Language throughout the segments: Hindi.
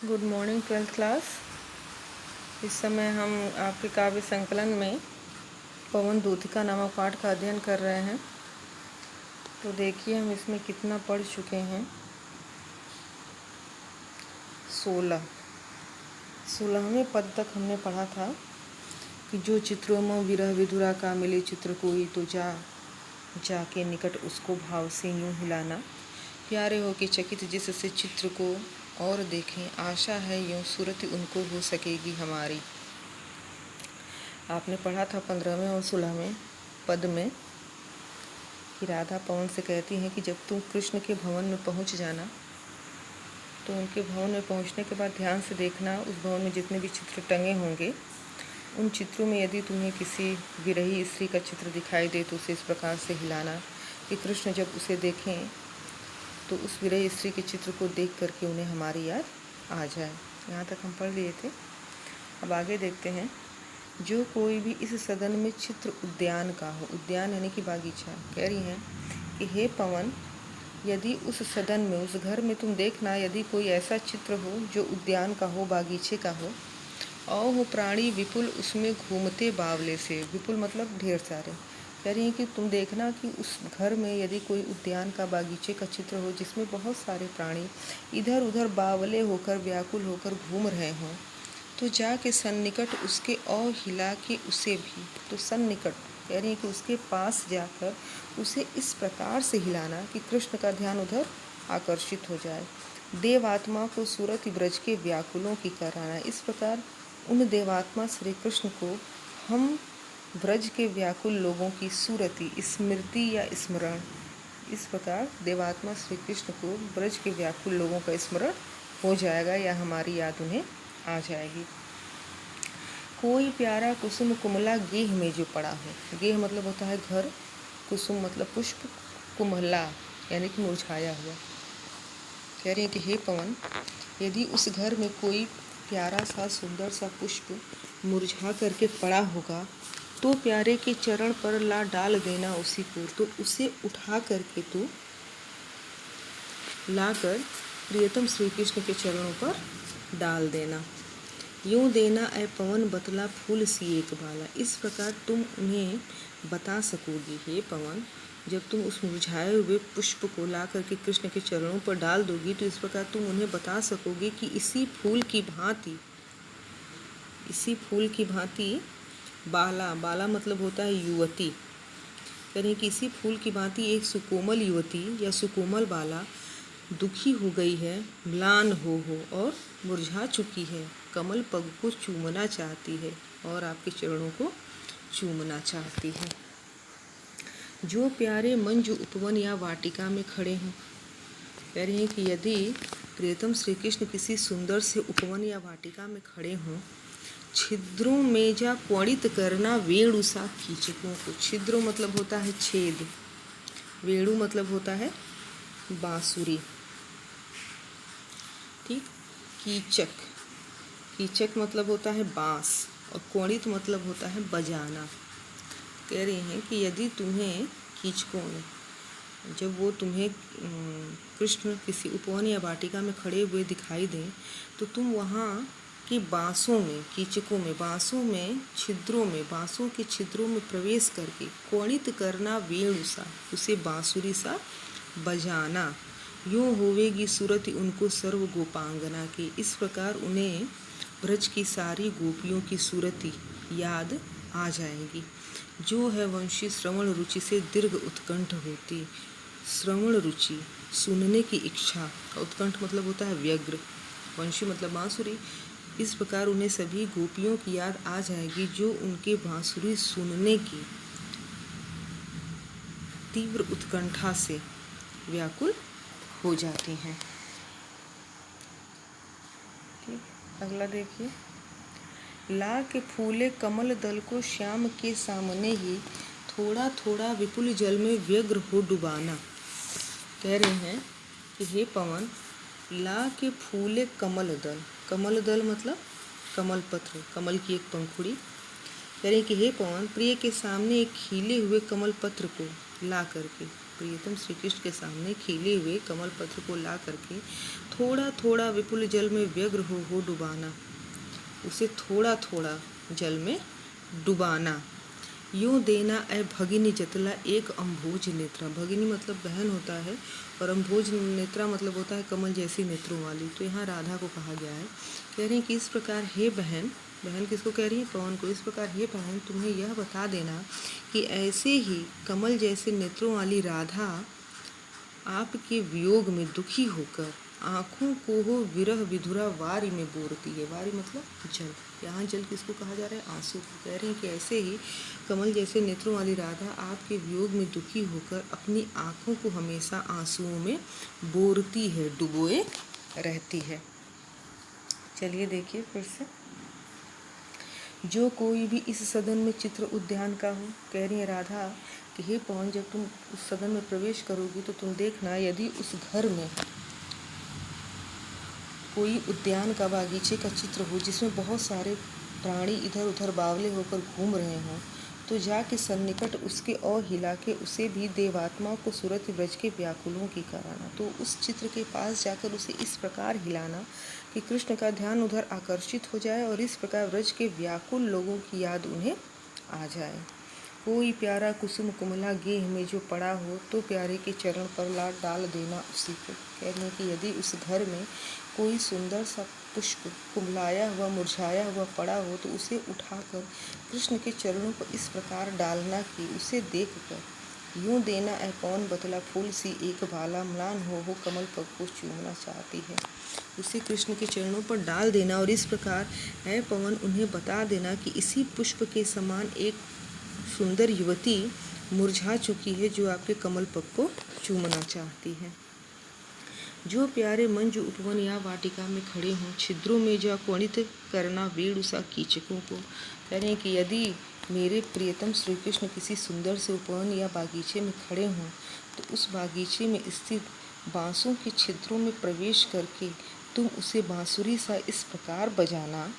Good morning twelfth class. इस समय हम आपके काव्य संकलन में पवन दूतिका नामक पाठ का अध्ययन कर रहे हैं। तो देखिए हम इसमें कितना पढ़ चुके हैं। 16वें पद तक हमने पढ़ा था कि जो चित्रों में विरह विधुरा का मिले चित्र कोई तो जाके निकट उसको भाव से यूं हिलाना, प्यारे हो के चकित जिससे चित्र को और देखें, आशा है यूं सूरत उनको हो सकेगी हमारी। आपने पढ़ा था 15वें और 16वें पद में कि राधा पवन से कहती हैं कि जब तुम कृष्ण के भवन में पहुंच जाना तो उनके भवन में पहुंचने के बाद ध्यान से देखना, उस भवन में जितने भी चित्र टंगे होंगे उन चित्रों में यदि तुम्हें किसी विरही स्त्री का चित्र दिखाई दे तो उसे इस प्रकार से हिलाना कि कृष्ण जब उसे देखें तो उस विरही स्त्री के चित्र को देख करके उन्हें हमारी याद आ जाए। यहाँ तक हम पढ़ लिए थे। अब आगे देखते हैं। जो कोई भी इस सदन में चित्र उद्यान का हो, उद्यान यानी कि बागीचा, कह रही हैं कि हे पवन, यदि उस सदन में, उस घर में तुम देखना यदि कोई ऐसा चित्र हो जो उद्यान का हो, बागीचे का हो, और हो प्राणी विपुल उसमें घूमते बावले से, विपुल मतलब ढेर सारे, कह रही हैं कि तुम देखना कि उस घर में यदि कोई उद्यान का, बागीचे का चित्र हो जिसमें बहुत सारे प्राणी इधर उधर बावले होकर, व्याकुल होकर घूम रहे हों, तो जाके सन्निकट उसके और हिला के उसे भी, तो सन्निकट कह रही है कि उसके पास जाकर उसे इस प्रकार से हिलाना कि कृष्ण का ध्यान उधर आकर्षित हो जाए। देवात्मा को सूरत ब्रज के व्याकुलों की कराना, इस प्रकार उन देवात्मा श्री कृष्ण को हम ब्रज के व्याकुल लोगों की सूरति, स्मृति या स्मरण, इस प्रकार देवात्मा श्री कृष्ण को ब्रज के व्याकुल लोगों का स्मरण हो जाएगा या हमारी याद उन्हें आ जाएगी। कोई प्यारा कुसुम कुमला गेह में जो पड़ा हो, गेह मतलब होता है घर, कुसुम मतलब पुष्प, कुमला यानी कि मुरझाया हुआ। कह रही है कि हे पवन, यदि उस घर में कोई प्यारा सा सुंदर सा पुष्प मुरझा करके पड़ा होगा तो प्यारे के चरण पर ला डाल देना उसी को, तो उसे उठा करके तो लाकर प्रियतम श्री कृष्ण के चरणों पर डाल देना। यूँ देना ऐ पवन बतला फूल सी एक बाला, इस प्रकार तुम उन्हें बता सकोगी हे पवन, जब तुम उस मुरझाए हुए पुष्प को ला करके कृष्ण के चरणों पर डाल दोगी तो इस प्रकार तुम उन्हें बता सकोगे कि इसी फूल की भांति बाला, बाला मतलब होता है युवती, यानी कि इसी फूल की भांति एक सुकोमल युवती या सुकोमल बाला दुखी हो गई है, म्लान हो और मुरझा चुकी है, कमल पग को चूमना चाहती है और आपके चरणों को चूमना चाहती है। जो प्यारे मंजू उपवन या वाटिका में खड़े हों, कह रही हैं कि यदि प्रियतम श्री कृष्ण किसी सुंदर से उपवन या वाटिका में खड़े हों, छिद्रों में जा क्वणित करना वेणु सा कीचकों को, छिद्रों मतलब होता है छेद, वेणु मतलब होता है बांसुरी, ठीक। कीचक मतलब होता है बांस और क्वणित मतलब होता है बजाना। कह रही हैं कि यदि तुम्हें कीचकों ने, जब वो तुम्हें कृष्ण किसी उपवन या वाटिका में खड़े हुए दिखाई दें तो तुम वहाँ की बांसों में, कीचकों में, बांसों में छिद्रों में, बांसों के छिद्रों में प्रवेश करके क्वणित करना वेणु सा, उसे बांसुरी सा बजाना। यूँ होवेगी सूरत उनको सर्व गोपांगना की, इस प्रकार उन्हें ब्रज की सारी गोपियों की सूरती याद आ जाएगी। जो है वंशी श्रवण रुचि से दीर्घ उत्कंठ होती, श्रवण रुचि सुनने की इच्छा, उत्कंठ मतलब होता है व्यग्र, वंशी मतलब बांसुरी, इस प्रकार उन्हें सभी गोपियों की याद आ जाएगी जो उनके बांसुरी सुनने की तीव्र उत्कंठा से व्याकुल हो जाती हैं। ठीक, अगला देखिए। ला के फूले कमल दल को श्याम के सामने ही थोड़ा थोड़ा विपुल जल में व्यग्र हो डुबाना। कह रहे हैं कि हे पवन, ला के फूले कमल दल, कमल दल मतलब कमल पत्र, कमल की एक पंखुड़ी। कह रहे हैं कि हे पवन, प्रिय के सामने एक खिले हुए कमल पत्र को ला करके, प्रियतम श्री कृष्ण के सामने खिले हुए कमल पत्र को ला करके थोड़ा थोड़ा विपुल जल में व्यग्र हो डुबाना, उसे थोड़ा थोड़ा जल में डुबाना। यूँ देना ऐ भगिनी जतला एक अम्भोज नेत्रा, भगिनी मतलब बहन होता है और अम्भोज नेत्रा मतलब होता है कमल जैसी नेत्रों वाली। तो यहाँ राधा को कहा गया है, कह रही हैं कि इस प्रकार हे बहन, बहन किसको कह रही है, पवन को, इस प्रकार हे बहन तुम्हें यह बता देना कि ऐसे ही कमल जैसे नेत्रों वाली राधा आपके वियोग में दुखी होकर आँखों को हो विरह विधुरा वारी में बोरती है। वारी मतलब जल, यहाँ जल किसको कहा जा रहा है, आंसू को। कह रहे हैं कि ऐसे ही कमल जैसे नेत्रों वाली राधा आपके वियोग में दुखी होकर अपनी आँखों को हमेशा आंसुओं में बोरती है, डुबोए रहती है। चलिए देखिए फिर से, जो कोई भी इस सदन में चित्र उद्यान का हो, कह रही है राधा कि हे पवन, जब तुम उस सदन में प्रवेश करोगी तो तुम देखना, यदि उस घर में कोई उद्यान का, बागीचे का चित्र हो जिसमें बहुत सारे प्राणी इधर उधर बावले होकर घूम रहे हों, तो जाके सन्निकट उसके और हिला के उसे भी देवात्माओं को सुरति ब्रज के व्याकुलों की कराना। तो उस चित्र के पास जाकर उसे इस प्रकार हिलाना कि कृष्ण का ध्यान उधर आकर्षित हो जाए और इस प्रकार ब्रज के व्याकुल लोगों की याद उन्हें आ जाए। कोई प्यारा कुसुम कुमला गेह में जो पड़ा हो, तो प्यारे के चरण पर लाड डाल देना उसी को। कहने कि यदि उस घर में कोई सुंदर सा पुष्प कुमलाया हुआ मुरझाया हुआ पड़ा हो, तो उसे उठाकर कृष्ण के चरणों पर इस प्रकार डालना कि उसे देखकर यूँ देना ऐ पवन बतला फूल सी एक भाला, म्लान हो कमल पग को चूमना चाहती है। उसे कृष्ण के चरणों पर डाल देना और इस प्रकार ऐ पवन उन्हें बता देना कि इसी पुष्प के समान एक सुंदर युवती मुरझा चुकी है जो आपके कमल पग को चूमना चाहती है। जो प्यारे मंज उपवन या वाटिका में खड़े हों, छिद्रों में जा कोणित करना वेणुसा कीचकों को। कह रहे हैं कि यदि मेरे प्रियतम श्री कृष्ण किसी सुंदर से उपवन या बागीचे में खड़े हों, तो उस बागीचे में स्थित बांसों के छिद्रों में प्रवेश करके तुम उसे बांसुरी सा इस प्रकार बजाना,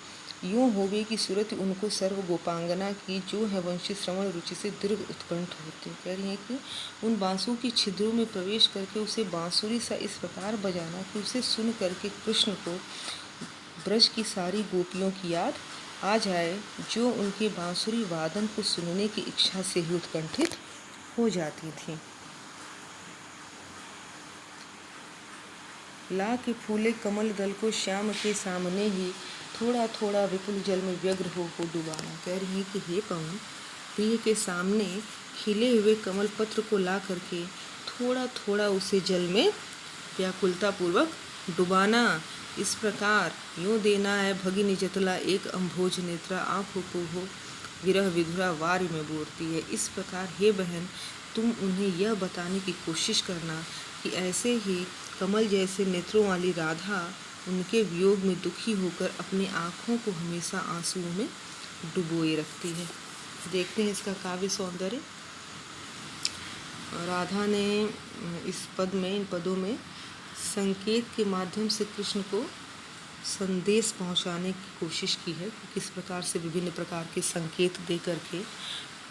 यूँ होवे कि सूरत उनको सर्व गोपांगना की, जो है वंशी श्रवण रुचि से दीर्घ उत्कंठ होते। कह रही हैं कि उन बांसुओं की छिद्रों में प्रवेश करके उसे बांसुरी सा इस प्रकार बजाना कि उसे सुन करके कृष्ण को ब्रज की सारी गोपियों की याद आ जाए, जो उनके बांसुरी वादन को सुनने की इच्छा से ही उत्कंठित हो जाती थी। ला के फूले कमल दल को श्याम के सामने ही थोड़ा थोड़ा विपुल जल में व्यग्र हो डुबाना। कह रही है कि हे पवन, प्रिय के सामने खिले हुए कमल पत्र को ला करके थोड़ा थोड़ा उसे जल में व्याकुलता पूर्वक डुबाना। इस प्रकार यूँ देना है भगिनी जतला एक अम्भोज नेत्रा, आँखों को हो विरह विधुरा वारी में बोरती है। इस प्रकार हे बहन, तुम उन्हें यह बताने की कोशिश करना कि ऐसे ही कमल जैसे नेत्रों वाली राधा उनके वियोग में दुखी होकर अपनी आँखों को हमेशा आंसुओं में डुबोए रखती है। देखते हैं इसका काव्य सौंदर्य। राधा ने इस पद में, इन पदों में संकेत के माध्यम से कृष्ण को संदेश पहुंचाने की कोशिश की है, किस प्रकार से विभिन्न प्रकार के संकेत दे करके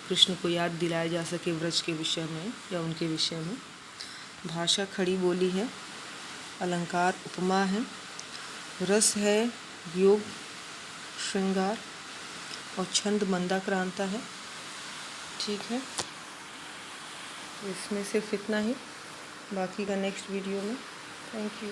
कृष्ण को याद दिलाया जा सके व्रज के विषय में या उनके विषय में। भाषा खड़ी बोली है, अलंकार उपमा है, रस है वियोग श्रृंगार और छंद मंदाक्रांता है। ठीक है, तो इसमें सिर्फ इतना ही, बाकी का नेक्स्ट वीडियो में। Thank you.